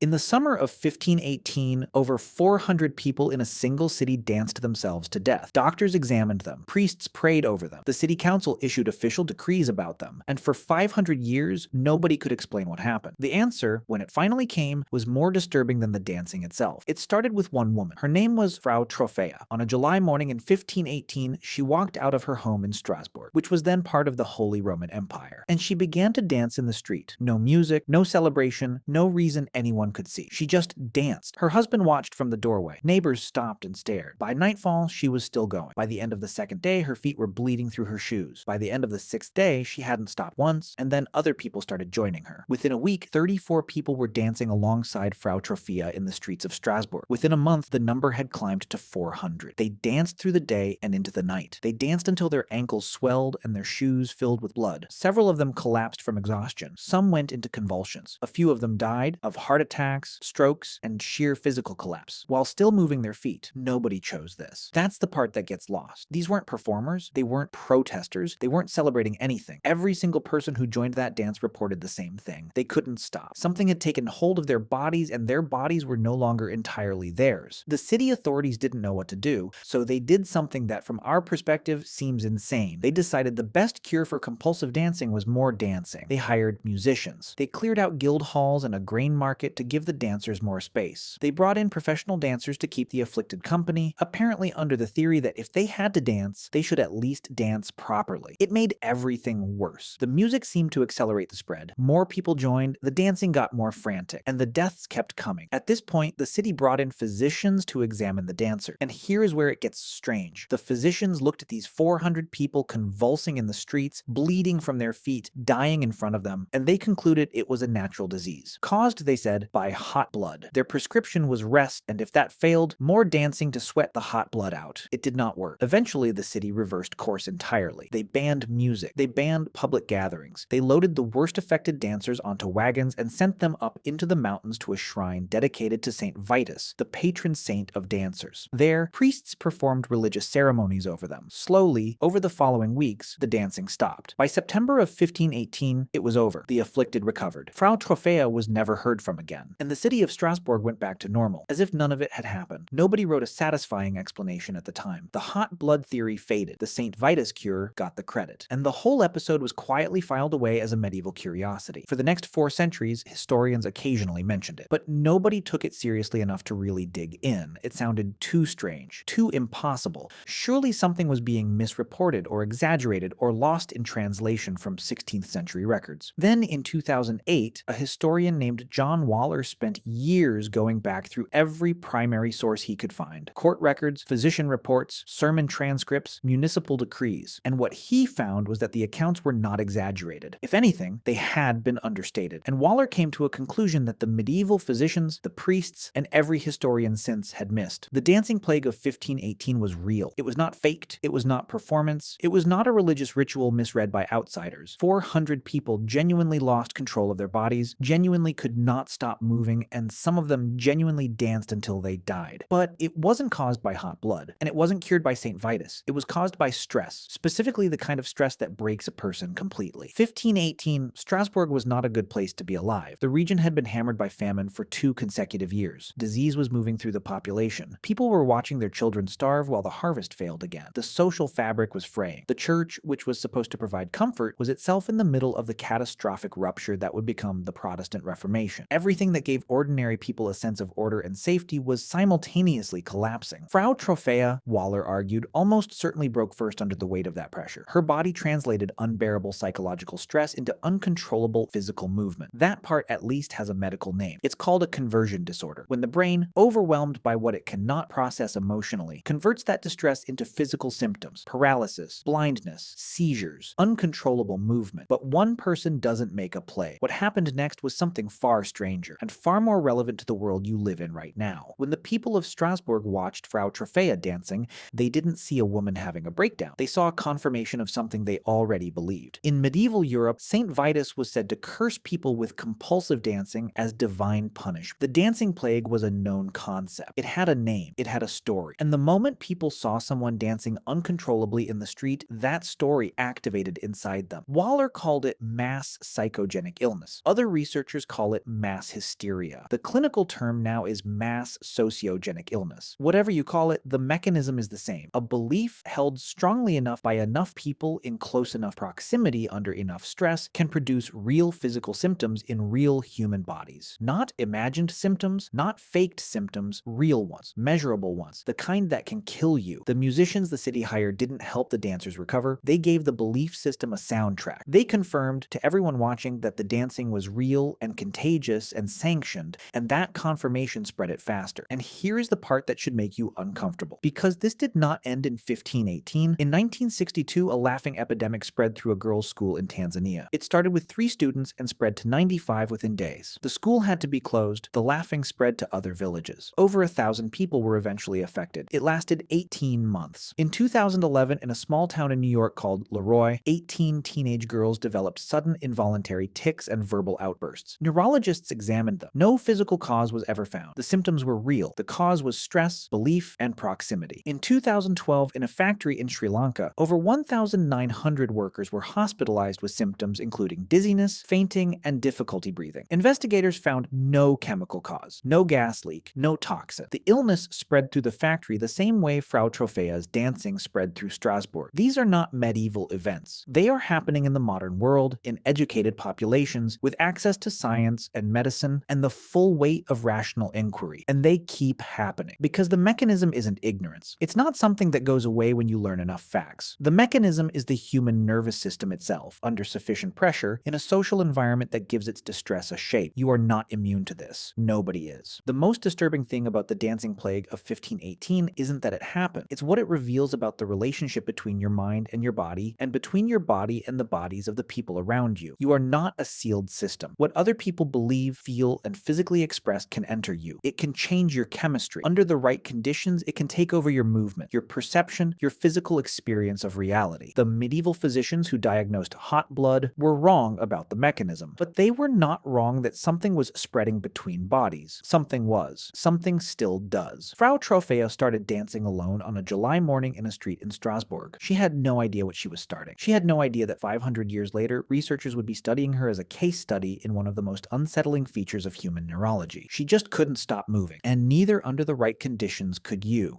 In the summer of 1518, over 400 people in a single city danced themselves to death. Doctors examined them, priests prayed over them, the city council issued official decrees about them, and for 500 years, nobody could explain what happened. The answer, when it finally came, was more disturbing than the dancing itself. It started with one woman. Her name was Frau Troffea. On a July morning in 1518, she walked out of her home in Strasbourg, which was then part of the Holy Roman Empire, and she began to dance in the street. No music, no celebration, no reason anyone could see. She just danced. Her husband watched from the doorway. Neighbors stopped and stared. By nightfall, she was still going. By the end of the second day, her feet were bleeding through her shoes. By the end of the sixth day, she hadn't stopped once, and then other people started joining her. Within a week, 34 people were dancing alongside Frau Troffea in the streets of Strasbourg. Within a month, the number had climbed to 400. They danced through the day and into the night. They danced until their ankles swelled and their shoes filled with blood. Several of them collapsed from exhaustion. Some went into convulsions. A few of them died of heart attacks, strokes, and sheer physical collapse, while still moving their feet. Nobody chose this. That's the part that gets lost. These weren't performers, they weren't protesters, they weren't celebrating anything. Every single person who joined that dance reported the same thing. They couldn't stop. Something had taken hold of their bodies, and their bodies were no longer entirely theirs. The city authorities didn't know what to do, so they did something that from our perspective seems insane. They decided the best cure for compulsive dancing was more dancing. They hired musicians. They cleared out guild halls and a grain market to give the dancers more space. They brought in professional dancers to keep the afflicted company, apparently under the theory that if they had to dance, they should at least dance properly. It made everything worse. The music seemed to accelerate the spread. More people joined, the dancing got more frantic, and the deaths kept coming. At this point, the city brought in physicians to examine the dancers. And here's where it gets strange. The physicians looked at these 400 people convulsing in the streets, bleeding from their feet, dying in front of them, and they concluded it was a natural disease. Caused, they said, by hot blood. Their prescription was rest, and if that failed, more dancing to sweat the hot blood out. It did not work. Eventually, the city reversed course entirely. They banned music. They banned public gatherings. They loaded the worst affected dancers onto wagons and sent them up into the mountains to a shrine dedicated to Saint Vitus, the patron saint of dancers. There, priests performed religious ceremonies over them. Slowly, over the following weeks, the dancing stopped. By September of 1518, it was over. The afflicted recovered. Frau Troffea was never heard from again, and the city of Strasbourg went back to normal, as if none of it had happened. Nobody wrote a satisfying explanation at the time. The hot blood theory faded. The St. Vitus cure got the credit, and the whole episode was quietly filed away as a medieval curiosity. For the next 4 centuries, historians occasionally mentioned it, but nobody took it seriously enough to really dig in. It sounded too strange, too impossible. Surely something was being misreported or exaggerated or lost in translation from 16th century records. Then in 2008, a historian named John Waller spent years going back through every primary source he could find: court records, physician reports, sermon transcripts, municipal decrees. And what he found was that the accounts were not exaggerated. If anything, they had been understated. And Waller came to a conclusion that the medieval physicians, the priests, and every historian since had missed. The dancing plague of 1518 was real. It was not faked. It was not performance. It was not a religious ritual misread by outsiders. 400 people genuinely lost control of their bodies, genuinely could not stop moving, and some of them genuinely danced until they died. But it wasn't caused by hot blood, and it wasn't cured by St. Vitus. It was caused by stress, specifically the kind of stress that breaks a person completely. 1518, Strasbourg was not a good place to be alive. The region had been hammered by famine for 2 consecutive years. Disease was moving through the population. People were watching their children starve while the harvest failed again. The social fabric was fraying. The church, which was supposed to provide comfort, was itself in the middle of the catastrophic rupture that would become the Protestant Reformation. Everything that gave ordinary people a sense of order and safety was simultaneously collapsing. Frau Troffea, Waller argued, almost certainly broke first under the weight of that pressure. Her body translated unbearable psychological stress into uncontrollable physical movement. That part at least has a medical name. It's called a conversion disorder, when the brain, overwhelmed by what it cannot process emotionally, converts that distress into physical symptoms: paralysis, blindness, seizures, uncontrollable movement. But one person doesn't make a play. What happened next was something far stranger, and far more relevant to the world you live in right now. When the people of Strasbourg watched Frau Troffea dancing, they didn't see a woman having a breakdown. They saw a confirmation of something they already believed. In medieval Europe, Saint Vitus was said to curse people with compulsive dancing as divine punishment. The dancing plague was a known concept. It had a name. It had a story. And the moment people saw someone dancing uncontrollably in the street, that story activated inside them. Waller called it mass psychogenic illness. Other researchers call it mass hysteria. hysteria. The clinical term now is mass sociogenic illness. Whatever you call it, the mechanism is the same. A belief held strongly enough by enough people in close enough proximity under enough stress can produce real physical symptoms in real human bodies. Not imagined symptoms, not faked symptoms, real ones, measurable ones, the kind that can kill you. The musicians the city hired didn't help the dancers recover. They gave the belief system a soundtrack. They confirmed to everyone watching that the dancing was real and contagious and sanctioned, and that confirmation spread it faster. And here is the part that should make you uncomfortable. Because this did not end in 1518. In 1962, a laughing epidemic spread through a girls' school in Tanzania. It started with 3 students and spread to 95 within days. The school had to be closed. The laughing spread to other villages. Over 1,000 people were eventually affected. It lasted 18 months. In 2011, in a small town in New York called Leroy, 18 teenage girls developed sudden involuntary tics and verbal outbursts. Neurologists examined them. No physical cause was ever found. The symptoms were real. The cause was stress, belief, and proximity. In 2012, in a factory in Sri Lanka, over 1,900 workers were hospitalized with symptoms including dizziness, fainting, and difficulty breathing. Investigators found no chemical cause, no gas leak, no toxin. The illness spread through the factory the same way Frau Troffea's dancing spread through Strasbourg. These are not medieval events. They are happening in the modern world, in educated populations, with access to science and medicine and the full weight of rational inquiry. And they keep happening. Because the mechanism isn't ignorance. It's not something that goes away when you learn enough facts. The mechanism is the human nervous system itself, under sufficient pressure, in a social environment that gives its distress a shape. You are not immune to this. Nobody is. The most disturbing thing about the dancing plague of 1518 isn't that it happened. It's what it reveals about the relationship between your mind and your body, and between your body and the bodies of the people around you. You are not a sealed system. What other people believe, feel, and physically express can enter you. It can change your chemistry. Under the right conditions, it can take over your movement, your perception, your physical experience of reality. The medieval physicians who diagnosed hot blood were wrong about the mechanism, but they were not wrong that something was spreading between bodies. Something was. Something still does. Frau Troffea started dancing alone on a July morning in a street in Strasbourg. She had no idea what she was starting. She had no idea that 500 years later, researchers would be studying her as a case study in one of the most unsettling features of human neurology. She just couldn't stop moving, and neither under the right conditions could you.